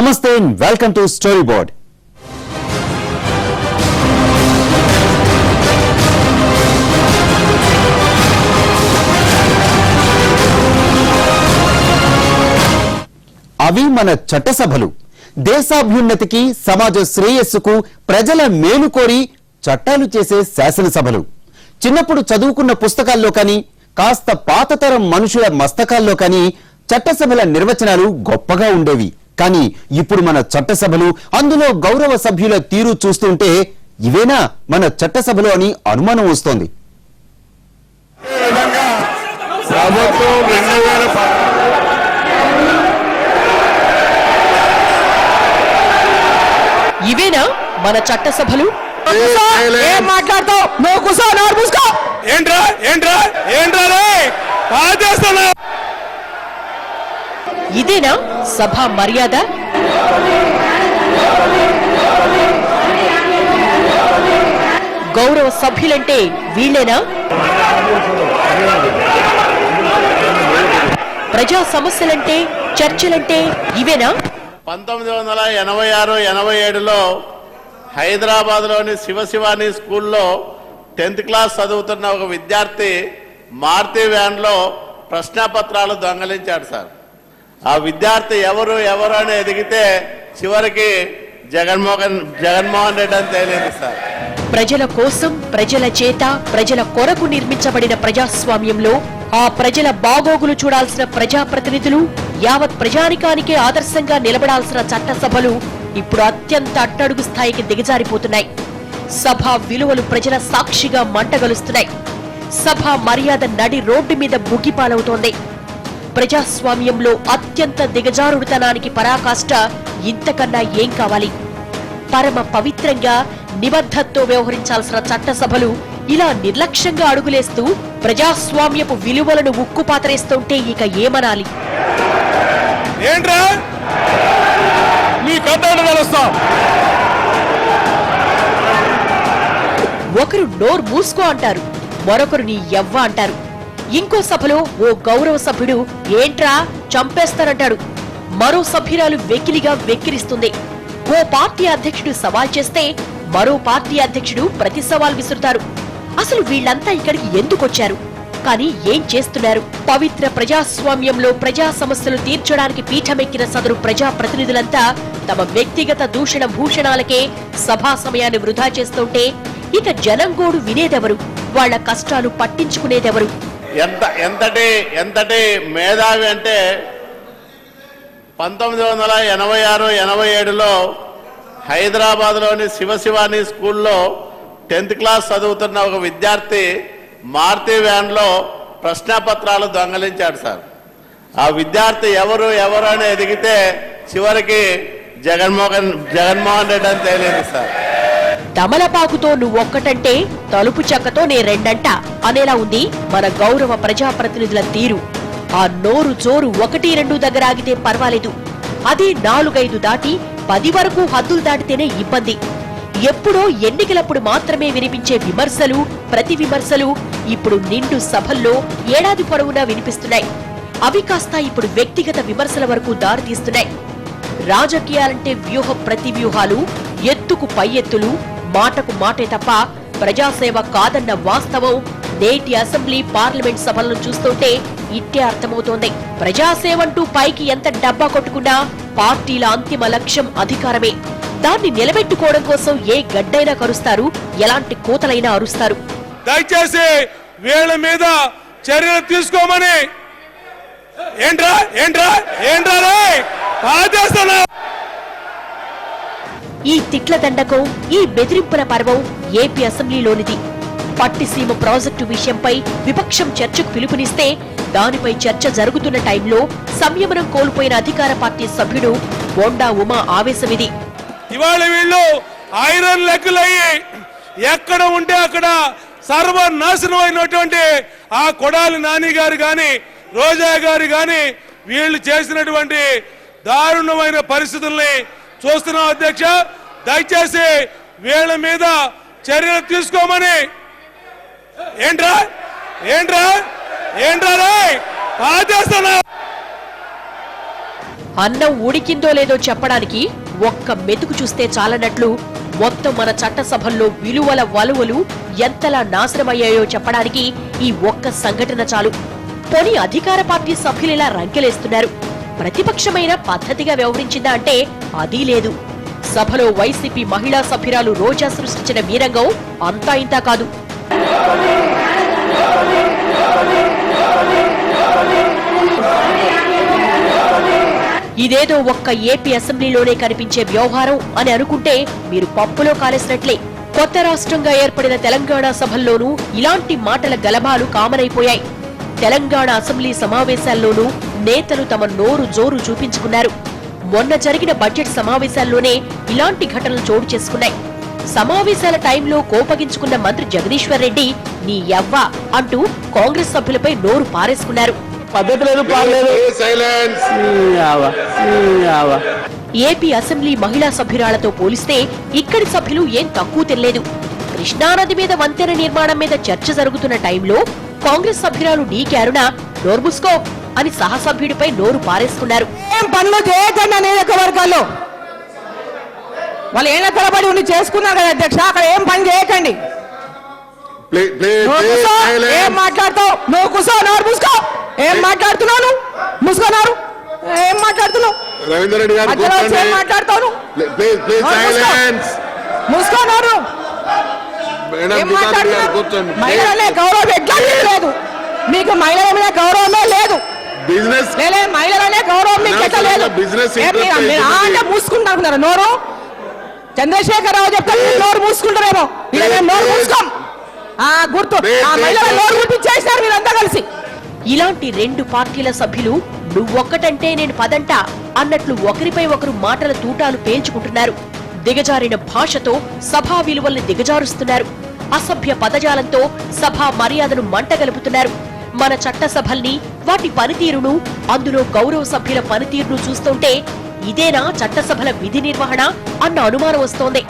నమస్తే and welcome to story board. అవి మన చట్టసభలు. దేశాభ్యున్నతికి, సమాజ శ్రేయస్సుకు, ప్రజల మేలు కోరి చట్టాలు చేసే శాసనసభలు. చిన్నప్పుడు చదువుకున్న పుస్తకాల్లో కానీ, కాస్త పాతతరం మనుషుల మస్తకాల్లో కానీ చట్టసభల నిర్వచనాలు గొప్పగా ఉండేవి. కానీ ఇప్పుడు మన చట్టసభలు, అందులో గౌరవ సభ్యుల తీరు చూస్తుంటే ఇవేనా మన చట్టసభలు అని అనుమానం వస్తోంది. ఇవేనా మన చట్టసభలు? మాట్లాడతావు నువ్వు కూసో, నోరు మూసుకో. ఏంట్రా ఏంట్రా ఏంట్రా రే కాదేస్తున్నా? ఇదేనా సభ మర్యాద? గౌరవ సభ్యులంటే వీళ్ళేనా? ప్రజా సమస్యలంటే, చర్చలంటే ఇవేనా? 1986-87లో హైదరాబాద్లోని శివశివాని స్కూల్లో 10th క్లాస్ చదువుతున్న ఒక విద్యార్థి మారుతి వ్యాన్లో ప్రశ్నపత్రాలు దొంగలించాడు సార్. ఆ విద్యార్థి ఎవరు అని ఎదిగితే చివరికి జగన్మోహన్ రెడ్డి అని తేలింది సార్. ప్రజల కోసం, ప్రజల చేత, ప్రజల కొరకు నిర్మించబడిన ప్రజాస్వామ్యంలో ఆ ప్రజల బాగోగులు చూడాల్సిన ప్రజాప్రతినిధులు, యావత్ ప్రజానికానికే ఆదర్శంగా నిలబడాల్సిన చట్టసభలు ఇప్పుడు అత్యంత అట్టడుగు స్థాయికి దిగజారిపోతున్నాయి. సభ విలువలు ప్రజల సాక్షిగా మంటగలుస్తున్నాయి. సభ మర్యాద నడి రోడ్డు మీద బుగ్గిపాలవుతోంది. ప్రజాస్వామ్యంలో అత్యంత దిగజారుడుతనానికి పరాకాష్ట ఇంతకన్నా ఏం కావాలి? పరమ పవిత్రంగా, నిబద్ధతతో వ్యవహరించాల్సిన చట్టసభలు ఇలా నిర్లక్ష్యంగా అడుగులేస్తూ ప్రజాస్వామ్యపు విలువలను ఉక్కుపాతరేస్తుంటే ఇక ఏమనాలి? ఏంట్రా ఒకరు నోరు మూసుకో అంటారు, మరొకరు నీ యవ్వ అంటారు. ఇంకో సభలో ఓ గౌరవ సభ్యుడు ఏంట్రా చంపేస్తారంటాడు. మరో సభ్యురాలు వెకిలిగా వెక్కిరిస్తుంది. ఓ పార్టీ అధ్యక్షుడు సవాల్ చేస్తే మరో పార్టీ అధ్యక్షుడు ప్రతి సవాల్ విసురుతారు. అసలు వీళ్లంతా ఇక్కడికి ఎందుకొచ్చారు? కానీ ఏం చేస్తున్నారు? పవిత్ర ప్రజాస్వామ్యంలో ప్రజా సమస్యలు తీర్చడానికి పీఠమెక్కిన సదరు ప్రజా ప్రతినిధులంతా తమ వ్యక్తిగత దూషణ భూషణాలకే సభా సమయాన్ని వృధా చేస్తుంటే ఇక జనంగోడు వినేదెవరు? వాళ్ల కష్టాలు పట్టించుకునేదెవరు? ఎంతటి మేధావి అంటే 1986-87లో హైదరాబాద్లోని శివశివాని స్కూల్లో 10th క్లాస్ చదువుతున్న ఒక విద్యార్థి మారుతి వ్యాన్లో ప్రశ్నపత్రాలు దొంగలించాడు సార్. ఆ విద్యార్థి ఎవరు అని ఎదిగితే చివరికి జగన్మోహన్ రెడ్డి అని తేలింది సార్. తమలపాకుతో నువ్వొక్కటంటే తలుపు చెక్కతో నే రెండంట అనేలా ఉంది మన గౌరవ ప్రజాప్రతినిధుల తీరు. ఆ నోరు జోరు 1-2 దగ్గర ఆగితే పర్వాలేదు, అది 4-5 దాటి 10 వరకు హద్దులు దాటితేనే ఇబ్బంది. ఎప్పుడో ఎన్నికలప్పుడు మాత్రమే వినిపించే విమర్శలు, ప్రతి విమర్శలు ఇప్పుడు నిండు సభల్లో ఏడాది పొడవునా వినిపిస్తున్నాయి. అవి కాస్త ఇప్పుడు వ్యక్తిగత విమర్శల వరకు దారితీస్తున్నాయి. రాజకీయాలంటే వ్యూహ ప్రతివ్యూహాలు, ఎత్తుకు పై ఎత్తులు, మాటకు మాటే తప్ప ప్రజాసేవ కాదన్న వాస్తవం నేటి అసెంబ్లీ, పార్లమెంట్ సభలను చూస్తుంటే ఇట్టే అర్థమవుతోంది. ప్రజాసేవంటూ పైకి ఎంత డబ్బా కొట్టుకున్నా పార్టీల అంతిమ లక్ష్యం అధికారమే. దాన్ని నిలబెట్టుకోవడం కోసం ఏ గడ్డైనా కరుస్తారు, ఎలాంటి కోతలైనా అరుస్తారు. దయచేసి వీళ్ళ మీద చర్యలు తీసుకోమని. ఈ తిట్ల దండకం, ఈ బెదిరింపుల పర్వం ఏపీ అసెంబ్లీలోనిది. పట్టిసీమ ప్రాజెక్టు విషయంపై విపక్షం చర్చకు పిలుపునిస్తే దానిపై చర్చ జరుగుతున్న టైంలో సంయమనం కోల్పోయిన అధికార పార్టీ సభ్యుడు బోండా ఉమా ఆవేశమిది. ఇవాళ వీళ్ళు ఐరన్ లెక్కలయ్యి ఎక్కడ ఉంటే అక్కడ సర్వనాశనం అయినటువంటి ఆ కొడాలి నాని గారు గాని, రోజా గారు గాని వీళ్ళు చేసినటువంటి దారుణమైన పరిస్థితుల్ని చూస్తున్నాం. అధ్యక్ష, దయచేసి వీళ్ళ మీద చర్యలు తీసుకోమని. ఏంట్రా అన్నం ఉడికిందో లేదో చెప్పడానికి ఒక్క మెతుకు చూస్తే చాలన్నట్లు మొత్తం మన చట్టసభల్లో విలువల వలువలు ఎంతలా నాశనమయ్యాయో చెప్పడానికి ఈ ఒక్క సంఘటన చాలు. పోనీ అధికార పార్టీ సభ్యులిలా రంకెలేస్తున్నారు, ప్రతిపక్షమైన పద్ధతిగా వ్యవహరించిందా అంటే అదీ లేదు. సభలో వైసీపీ మహిళా సభ్యురాలు రోజా సృష్టించిన వీరంగం అంతా ఇంతా కాదు. ఇదేదో ఒక్క ఏపీ అసెంబ్లీలోనే కనిపించే వ్యవహారం అని అనుకుంటే మీరు పప్పులో కాలేసినట్లే. కొత్త రాష్ట్రంగా ఏర్పడిన తెలంగాణ సభల్లోనూ ఇలాంటి మాటల గలభాలు కామనైపోయాయి. తెలంగాణ అసెంబ్లీ సమావేశాల్లోనూ నేతలు తమ నోరు జోరు చూపించుకున్నారు. మొన్న జరిగిన బడ్జెట్ సమావేశాల్లోనే ఇలాంటి ఘటనలు చోటు చేసుకున్నాయి. సమావేశాల టైంలో కోపగించుకున్న మంత్రి జగదీశ్వర్ రెడ్డి నీ యవ్వ అంటూ కాంగ్రెస్ సభ్యులపై నోరు పారేసుకున్నారు. ఏపీ అసెంబ్లీ మహిళా సభ్యురాలతో పోలిస్తే ఇక్కడి సభ్యులు ఏం తక్కువ తినలేదు. కృష్ణానది మీద వంతెన నిర్మాణం మీద చర్చ జరుగుతున్న టైంలో కాంగ్రెస్ సభ్యురాలు డీకే అరుణ నోర్బుస్కో అని సహసభ్యుడిపై నోరు పారేసుకున్నారు. ఏం పనులు చేయకండి నియోజకవర్గాల్లో వాళ్ళు ఏళ్ళ తరబడి ఉండి చేసుకున్నారు కదా అధ్యక్ష, అక్కడ ఏం పని చేయకండి. ఏం మాట్లాడతావు నువ్వు? కూర్చో, నోరు మూసుకో. ఏం మాట్లాడుతున్నావు? మూసుకున్నారు. ఏం మాట్లాడుతున్నావు? రవీందర్ రెడ్డి గారు ఏం మాట్లాడతావు? మూసుకోన్నారు. మహిళలనే గౌరవం ఎట్లా లేదు మీకు? మహిళల మీద గౌరవమే లేదు. బిజినెస్ మహిళలనే గౌరవం మీకు ఎట్లా లేదు? అంటే మూసుకుంటున్నారు నోరు. చంద్రశేఖరరావు చెప్తారు నోరు మూసుకుంటారేమో, ఇలా మేము నోరు మూసుకోం. గుర్తు మహిళల నోరు గుర్తించేసినారు మీరంతా కలిసి. ఇలాంటి రెండు పార్టీల సభ్యులు నువ్వొక్కటంటే నేను పదంట అన్నట్లు ఒకరిపై ఒకరు మాటల తూటాలు పేల్చుకుంటున్నారు. దిగజారిన భాషతో సభా విలువల్ని దిగజారుస్తున్నారు. అసభ్య పదజాలంతో సభా మర్యాదను మంటగలుపుతున్నారు. మన చట్టసభల్ని, వాటి పనితీరును, అందులో గౌరవ సభ్యుల పనితీరును చూస్తుంటే ఇదేనా చట్టసభల విధి నిర్వహణ అన్న అనుమానం వస్తోంది.